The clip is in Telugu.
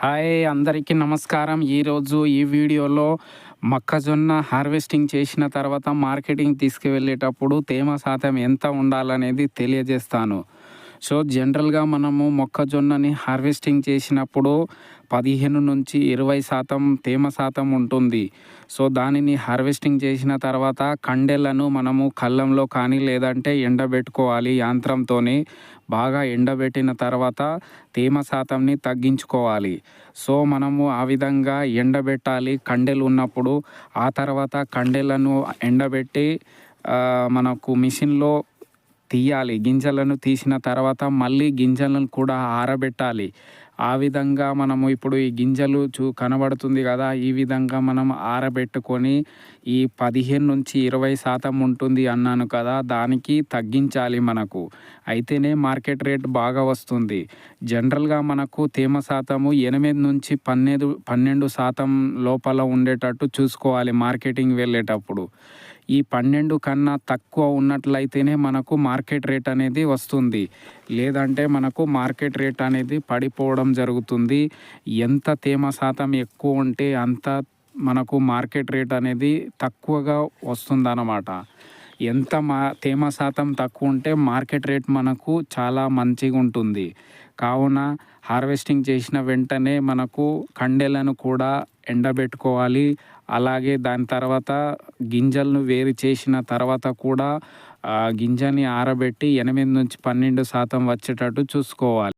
హాయ్ అందరికీ నమస్కారం. ఈరోజు ఈ వీడియోలో మొక్కజొన్న హార్వెస్టింగ్ చేసిన తర్వాత మార్కెటింగ్ తీసుకువెళ్ళేటప్పుడు తేమ శాతం ఎంత ఉండాలనేది తెలియజేస్తాను. సో జనరల్గా మనము మొక్కజొన్నని హార్వెస్టింగ్ చేసినప్పుడు 15 నుంచి 20% తేమ శాతం ఉంటుంది. సో దానిని హార్వెస్టింగ్ చేసిన తర్వాత కండెలను మనము కళ్ళంలో కానీ లేదంటే ఎండబెట్టుకోవాలి. యంత్రంతోని బాగా ఎండబెట్టిన తర్వాత తేమ శాతంని తగ్గించుకోవాలి. సో మనము ఆ విధంగా ఎండబెట్టాలి కండెలు ఉన్నప్పుడు. ఆ తర్వాత కండెలను ఎండబెట్టి మనకు మిషన్లో తీయాలి. గింజలను తీసిన తర్వాత మళ్ళీ గింజలను కూడా ఆరబెట్టాలి. ఆ విధంగా మనము ఇప్పుడు ఈ గింజలు కనబడుతుంది కదా, ఈ విధంగా మనం ఆరబెట్టుకొని ఈ 15 నుంచి 20% ఉంటుంది అన్నాను కదా, దానికి తగ్గించాలి మనకు. అయితేనే మార్కెట్ రేట్ బాగా వస్తుంది. జనరల్గా మనకు తేమ శాతము 8 నుంచి 12% లోపల ఉండేటట్టు చూసుకోవాలి మార్కెటింగ్ వెళ్ళేటప్పుడు. ఈ 12 కన్నా తక్కువ ఉన్నట్లయితేనే మనకు మార్కెట్ రేట్ అనేది వస్తుంది. లేదంటే మనకు మార్కెట్ రేట్ అనేది పడిపోవడం జరుగుతుంది. ఎంత తేమ శాతం ఎక్కువ ఉంటే అంత మనకు మార్కెట్ రేట్ అనేది తక్కువగా వస్తుందన్నమాట. ఎంత తేమ శాతం తక్కువ ఉంటే మార్కెట్ రేట్ మనకు చాలా మంచిగా ఉంటుంది. కావున హార్వెస్టింగ్ చేసిన వెంటనే మనకు కండెలను కూడా ఎండబెట్టుకోవాలి. అలాగే దాని తర్వాత గింజలను వేరు చేసిన తర్వాత కూడా గింజని ఆరబెట్టి 8 నుంచి 12% వచ్చేటట్టు చూసుకోవాలి.